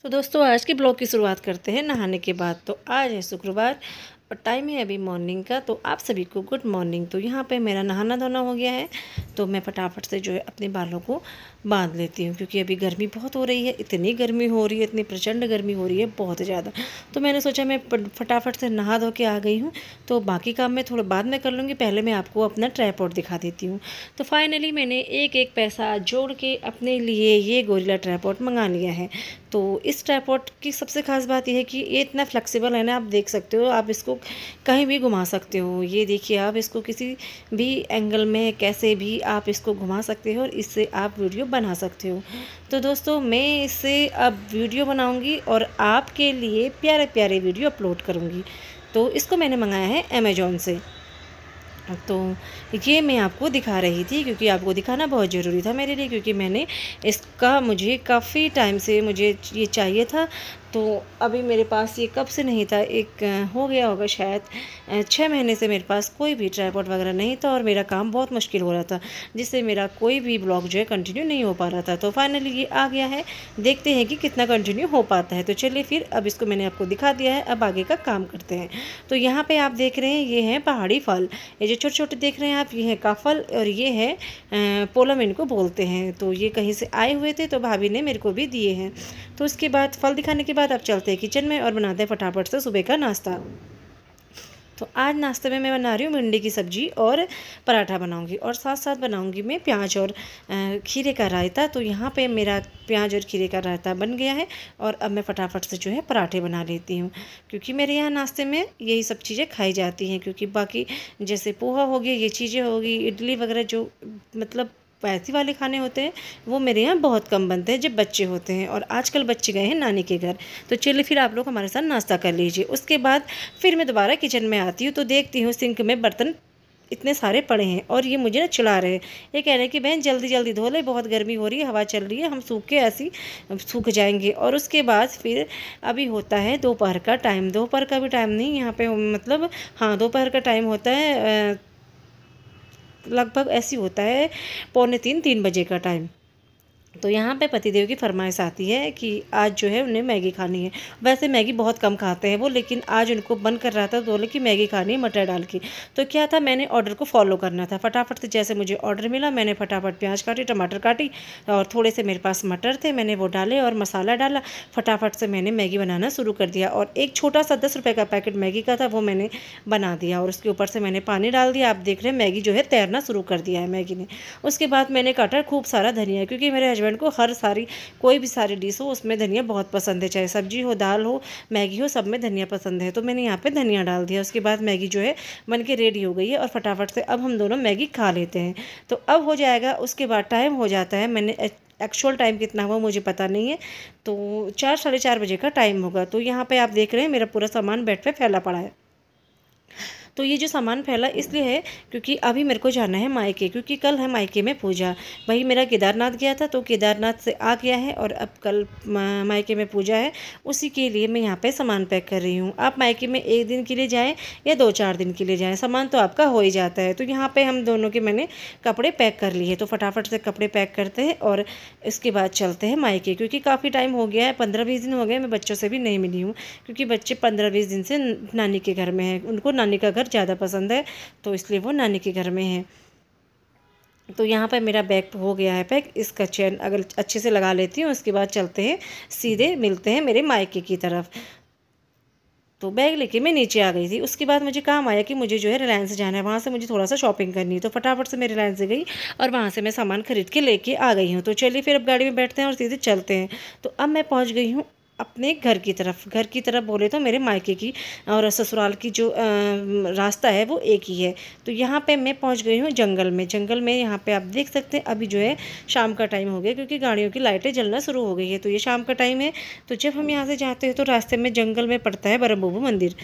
तो दोस्तों आज के ब्लॉग की शुरुआत करते हैं नहाने के बाद। तो आज है शुक्रवार और टाइम है अभी मॉर्निंग का। तो आप सभी को गुड मॉर्निंग। तो यहाँ पे मेरा नहाना धोना हो गया है, तो मैं फटाफट से जो है अपने बालों को बांध लेती हूँ, क्योंकि अभी गर्मी बहुत हो रही है। इतनी गर्मी हो रही है, इतनी प्रचंड गर्मी हो रही है, बहुत ज़्यादा। तो मैंने सोचा मैं फटाफट से नहा धो के आ गई हूँ, तो बाकी काम मैं थोड़ा बाद में कर लूँगी। पहले मैं आपको अपना ट्राइपॉड दिखा देती हूँ। तो फाइनली मैंने एक एक पैसा जोड़ के अपने लिए ये गोरिल्ला ट्राइपॉड मंगा लिया है। तो इस ट्राइपॉड की सबसे ख़ास बात यह है कि ये इतना फ्लेक्सिबल है ना, आप देख सकते हो, आप इसको कहीं भी घुमा सकते हो। ये देखिए, आप इसको किसी भी एंगल में कैसे भी आप इसको घुमा सकते हो और इससे आप वीडियो बना सकते हो। तो दोस्तों मैं इससे अब वीडियो बनाऊंगी और आपके लिए प्यारे प्यारे वीडियो अपलोड करूंगी। तो इसको मैंने मंगाया है अमेज़ॉन से। तो ये मैं आपको दिखा रही थी, क्योंकि आपको दिखाना बहुत ज़रूरी था मेरे लिए, क्योंकि मुझे काफ़ी टाइम से मुझे ये चाहिए था। तो अभी मेरे पास ये कब से नहीं था, हो गया होगा शायद 6 महीने से मेरे पास कोई भी ट्राइपॉड वगैरह नहीं था, और मेरा काम बहुत मुश्किल हो रहा था, जिससे मेरा कोई भी ब्लॉग जो है कंटिन्यू नहीं हो पा रहा था। तो फाइनली ये आ गया है, देखते हैं कि कितना कंटिन्यू हो पाता है। तो चलिए फिर, अब इसको मैंने आपको दिखा दिया है, अब आगे का काम करते हैं। तो यहाँ पर आप देख रहे हैं, ये हैं पहाड़ी फल। ये जो छोटे छोटे देख रहे हैं आप, ये है काफल और ये है पोलम इनको बोलते हैं। तो ये कहीं से आए हुए थे, तो भाभी ने मेरे को भी दिए हैं। तो उसके बाद फल दिखाने के बाद अब चलते हैं किचन में और बनाते हैं फटाफट से सुबह का नाश्ता। तो आज नाश्ते में मैं बना रही हूँ भिंडी की सब्जी और पराठा बनाऊंगी, और साथ साथ बनाऊंगी मैं प्याज और खीरे का रायता। तो यहाँ पे मेरा प्याज और खीरे का रायता बन गया है, और अब मैं फटाफट से जो है पराठे बना लेती हूँ, क्योंकि मेरे यहाँ नाश्ते में यही सब चीज़ें खाई जाती हैं। क्योंकि बाकी जैसे पोहा हो गया, ये चीज़ें होगी, इडली वगैरह जो मतलब पैसे वाले खाने होते हैं, वो मेरे यहाँ बहुत कम बनते हैं जब बच्चे होते हैं। और आजकल बच्चे गए हैं नानी के घर। तो चलिए फिर, आप लोग हमारे साथ नाश्ता कर लीजिए। उसके बाद फिर मैं दोबारा किचन में आती हूँ, तो देखती हूँ सिंक में बर्तन इतने सारे पड़े हैं, और ये मुझे ना चिढ़ा रहे हैं। ये कह रहे हैं कि बहन जल्दी जल्दी धो ले, बहुत गर्मी हो रही है, हवा चल रही है, हम सूख के ऐसे ही सूख जाएंगे। और उसके बाद फिर अभी होता है दोपहर का टाइम। दोपहर का भी टाइम नहीं यहाँ पे, मतलब हाँ, दोपहर का टाइम होता है, लगभग ऐसी होता है 2:45-3 बजे का टाइम। तो यहाँ पे पतिदेव की फरमाइश आती है कि आज जो है उन्हें मैगी खानी है। वैसे मैगी बहुत कम खाते हैं वो, लेकिन आज उनको मन कर रहा था, तो बोले कि मैगी खानी है मटर डाल के। तो क्या था, मैंने ऑर्डर को फॉलो करना था। फटाफट से जैसे मुझे ऑर्डर मिला, मैंने फटाफट प्याज काटी, टमाटर काटी, और थोड़े से मेरे पास मटर थे, मैंने वो डाले और मसाला डाला। फटाफट से मैंने मैगी बनाना शुरू कर दिया, और एक छोटा सा 10 रुपये का पैकेट मैगी का था, वो मैंने बना दिया, और उसके ऊपर से मैंने पानी डाल दिया। आप देख रहे हैं मैगी जो है तैरना शुरू कर दिया है मैगी ने। उसके बाद मैंने काटा खूब सारा धनिया, क्योंकि मेरे हस्बैंड को कोई भी सारी डिश हो उसमें धनिया बहुत पसंद है, चाहे सब्जी हो, दाल हो, मैगी हो, सब में धनिया पसंद है। तो मैंने यहाँ पे धनिया डाल दिया। उसके बाद मैगी जो है बन के रेडी हो गई है, और फटाफट से अब हम दोनों मैगी खा लेते हैं। तो अब हो जाएगा, उसके बाद टाइम हो जाता है, मैंने एक्चुअल टाइम कितना हुआ मुझे पता नहीं है, तो 4 साढ़े 4 बजे का टाइम होगा। तो यहाँ पर आप देख रहे हैं मेरा पूरा सामान बेड पर फैला पड़ा है। तो ये जो सामान फैला इसलिए है क्योंकि अभी मेरे को जाना है मायके, क्योंकि कल है मायके में पूजा। वही मेरा केदारनाथ गया था, तो केदारनाथ से आ गया है, और अब कल मायके में पूजा है, उसी के लिए मैं यहाँ पे सामान पैक कर रही हूँ। आप मायके में 1 दिन के लिए जाएँ या 2-4 दिन के लिए जाएँ, सामान तो आपका हो ही जाता है। तो यहाँ पर हम दोनों के मैंने कपड़े पैक कर लिए, तो फटाफट से कपड़े पैक करते हैं और इसके बाद चलते हैं मायके, क्योंकि काफ़ी टाइम हो गया है, 15-20 दिन हो गए मैं बच्चों से भी नहीं मिली हूँ, क्योंकि बच्चे 15-20 दिन से नानी के घर में हैं। उनको नानी का घर ज़्यादा पसंद है, तो इसलिए वो नानी के घर में है। तो यहाँ पर मेरा बैग हो गया है पैक। इसका चेन अगर अच्छे से लगा लेती हूँ, उसके बाद चलते हैं, सीधे मिलते हैं मेरे मायके की तरफ। तो बैग लेके मैं नीचे आ गई थी। उसके बाद मुझे काम आया कि मुझे जो है रिलायंस जाना है, वहाँ से मुझे थोड़ा सा शॉपिंग करनी है। तो फटाफट से मैं रिलायंस से गई, और वहाँ से मैं सामान खरीद के लेके आ गई हूँ। तो चलिए फिर अब गाड़ी में बैठते हैं और सीधे चलते हैं। तो अब मैं पहुँच गई हूँ अपने घर की तरफ। घर की तरफ बोले तो मेरे मायके की और ससुराल की जो रास्ता है वो एक ही है। तो यहाँ पे मैं पहुँच गई हूँ जंगल में। जंगल में यहाँ पे आप देख सकते हैं, अभी जो है शाम का टाइम हो गया, क्योंकि गाड़ियों की लाइटें जलना शुरू हो गई है। तो ये शाम का टाइम है। तो जब हम यहाँ से जाते हैं, तो रास्ते में जंगल में पड़ता है ब्रह्म मंदिर।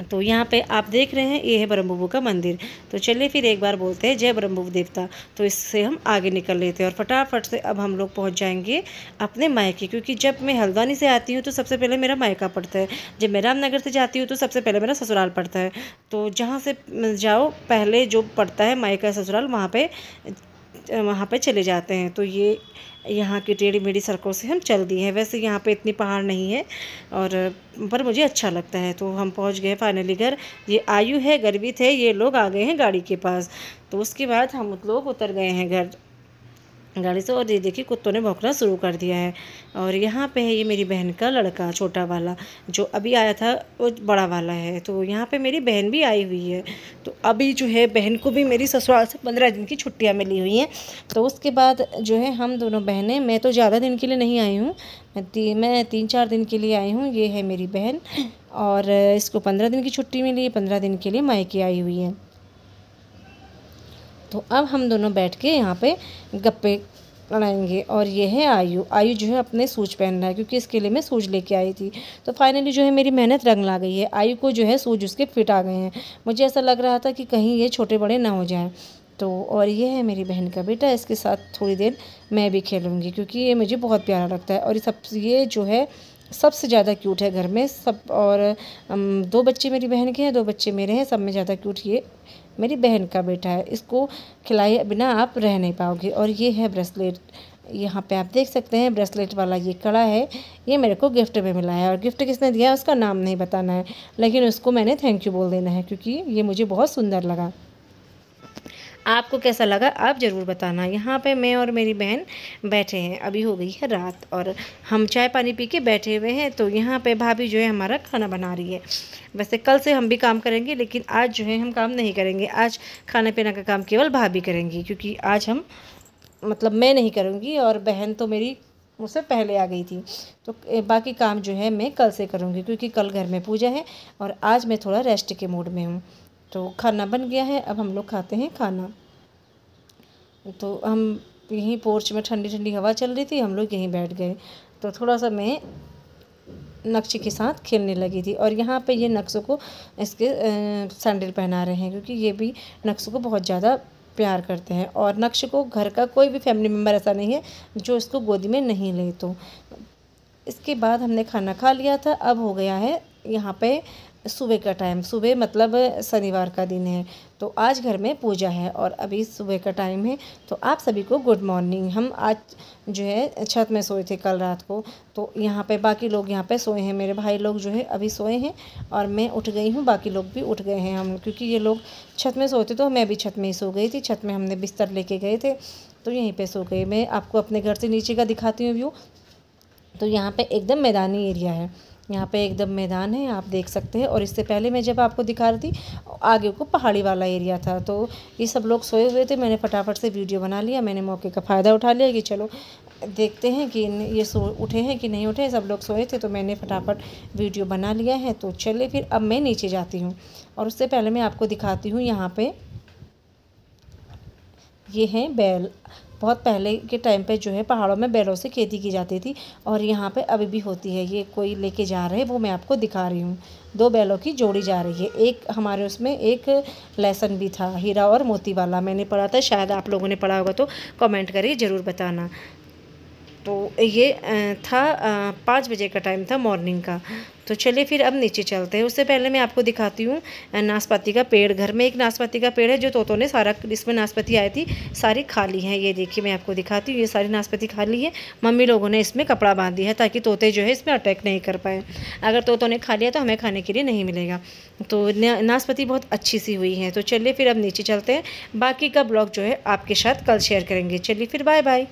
तो यहाँ पे आप देख रहे हैं, ये है ब्रह्म का मंदिर। तो चलिए फिर एक बार बोलते हैं जय ब्रह्म देवता। तो इससे हम आगे निकल लेते हैं, और फटाफट से अब हम लोग पहुँच जाएंगे अपने मायके, क्योंकि जब मैं हल्द्वानी से आती हूँ तो सबसे पहले मेरा मायका पड़ता है, जब मैं रामनगर से जाती हूँ तो सबसे पहले मेरा ससुराल पड़ता है। तो जहाँ से जाओ पहले जो पड़ता है मायका ससुराल, वहाँ पर वहाँ पे चले जाते हैं। तो ये यहाँ की टेढ़ी मेढ़ी सड़कों से हम चल दिए हैं। वैसे यहाँ पे इतनी पहाड़ नहीं है और पर मुझे अच्छा लगता है। तो हम पहुँच गए फाइनली घर। ये आयु है, गर्वित है, ये लोग आ गए हैं गाड़ी के पास। तो उसके बाद हम लोग उतर गए हैं घर गाड़ी से और ये देखिए कुत्तों ने भौंकना शुरू कर दिया है। और यहाँ पे है ये मेरी बहन का लड़का, छोटा वाला जो अभी आया था वो बड़ा वाला है। तो यहाँ पे मेरी बहन भी आई हुई है। तो अभी जो है बहन को भी मेरी ससुराल से 15 दिन की छुट्टियाँ मिली हुई हैं। तो उसके बाद जो है हम दोनों बहनें, मैं तो ज़्यादा दिन के लिए नहीं आई हूँ, मैं 3-4 दिन के लिए आई हूँ। ये है मेरी बहन और इसको 15 दिन की छुट्टी मिली है, 15 दिन के लिए मायके आई हुई है। तो अब हम दोनों बैठ के यहाँ पे गप्पे लड़ाएंगे। और ये है आयु। आयु जो है अपने सूज पहन रहा है क्योंकि इसके लिए मैं सूज लेके आई थी। तो फाइनली जो है मेरी मेहनत रंग ला गई है। आयु को जो है सूज उसके फिट आ गए हैं। मुझे ऐसा लग रहा था कि कहीं ये छोटे बड़े ना हो जाएं। तो और ये है मेरी बहन का बेटा, इसके साथ थोड़ी देर मैं भी खेलूँगी क्योंकि ये मुझे बहुत प्यारा लगता है। और ये जो है सबसे ज़्यादा क्यूट है घर में सब। और 2 बच्चे मेरी बहन के हैं, 2 बच्चे मेरे हैं। सब में ज़्यादा क्यूट ये मेरी बहन का बेटा है। इसको खिलाए बिना आप रह नहीं पाओगे। और ये है ब्रेसलेट, यहाँ पे आप देख सकते हैं ब्रेसलेट वाला ये कड़ा है। ये मेरे को गिफ्ट में मिला है और गिफ्ट किसने दिया है उसका नाम नहीं बताना है, लेकिन उसको मैंने थैंक यू बोल देना है क्योंकि ये मुझे बहुत सुंदर लगा। आपको कैसा लगा आप ज़रूर बताना। यहाँ पे मैं और मेरी बहन बैठे हैं, अभी हो गई है रात और हम चाय पानी पी के बैठे हुए हैं। तो यहाँ पे भाभी जो है हमारा खाना बना रही है। वैसे कल से हम भी काम करेंगे लेकिन आज जो है हम काम नहीं करेंगे। आज खाना पीना का काम केवल भाभी करेंगी क्योंकि आज हम मैं नहीं करूँगी और बहन तो मेरी मुझसे पहले आ गई थी। तो बाकी काम जो है मैं कल से करूँगी क्योंकि कल घर में पूजा है और आज मैं थोड़ा रेस्ट के मूड में हूँ। तो खाना बन गया है, अब हम लोग खाते हैं खाना। तो हम यहीं पोर्च में ठंडी ठंडी हवा चल रही थी, हम लोग यहीं बैठ गए। तो थोड़ा सा मैं नक्शे के साथ खेलने लगी थी। और यहाँ पे ये नक्शों को इसके सैंडल पहना रहे हैं क्योंकि ये भी नक्शों को बहुत ज़्यादा प्यार करते हैं। और नक्श को घर का कोई भी फैमिली मेम्बर ऐसा नहीं है जो इसको गोदी में नहीं ले। तो इसके बाद हमने खाना खा लिया था। अब हो गया है यहाँ पे सुबह का टाइम। सुबह शनिवार का दिन है तो आज घर में पूजा है और अभी सुबह का टाइम है। तो आप सभी को गुड मॉर्निंग। हम आज जो है छत में सोए थे कल रात को। तो यहाँ पे बाकी लोग यहाँ पे सोए हैं, मेरे भाई लोग जो है अभी सोए हैं और मैं उठ गई हूँ, बाकी लोग भी उठ गए हैं। हम क्योंकि ये लोग छत में सोए थे तो मैं भी छत में ही सो गई थी। छत में हमने बिस्तर लेके गए थे तो यहीं पर सो गई। मैं आपको अपने घर से नीचे का दिखाती हूँ व्यू। तो यहाँ पे एकदम मैदानी एरिया है, यहाँ पे एकदम मैदान है, आप देख सकते हैं। और इससे पहले मैं जब आपको दिखा रही थी आगे को पहाड़ी वाला एरिया था। तो ये सब लोग सोए हुए थे, मैंने फटाफट से वीडियो बना लिया। मैंने मौके का फ़ायदा उठा लिया कि चलो देखते हैं कि ये उठे हैं कि नहीं उठे। सब लोग सोए थे तो मैंने फटाफट वीडियो बना लिया है। तो चलिए फिर अब मैं नीचे जाती हूँ और उससे पहले मैं आपको दिखाती हूँ यहाँ पर ये हैं बैल। बहुत पहले के टाइम पे जो है पहाड़ों में बैलों से खेती की जाती थी और यहाँ पे अभी भी होती है। ये कोई लेके जा रहे हैं, वो मैं आपको दिखा रही हूँ। 2 बैलों की जोड़ी जा रही है। एक हमारे उसमें एक लेसन भी था हीरा और मोती वाला, मैंने पढ़ा था, शायद आप लोगों ने पढ़ा होगा तो कमेंट करके ज़रूर बताना। तो ये था 5 बजे का टाइम था मॉर्निंग का। तो चलिए फिर अब नीचे चलते हैं। उससे पहले मैं आपको दिखाती हूँ नाशपाती का पेड़। घर में एक नाशपाती का पेड़ है जो तोतों ने सारा, इसमें नाशपाती आई थी सारी खा ली हैं। ये देखिए मैं आपको दिखाती हूँ, ये सारी नाशपाती खा ली है। मम्मी लोगों ने इसमें कपड़ा बांध दिया है ताकि तोते जो है इसमें अटैक नहीं कर पाए। अगर तोतों ने खा लिया तो हमें खाने के लिए नहीं मिलेगा। तो नाशपाती बहुत अच्छी सी हुई है। तो चलिए फिर अब नीचे चलते हैं। बाकी का ब्लॉग जो है आपके साथ कल शेयर करेंगे। चलिए फिर बाय बाय।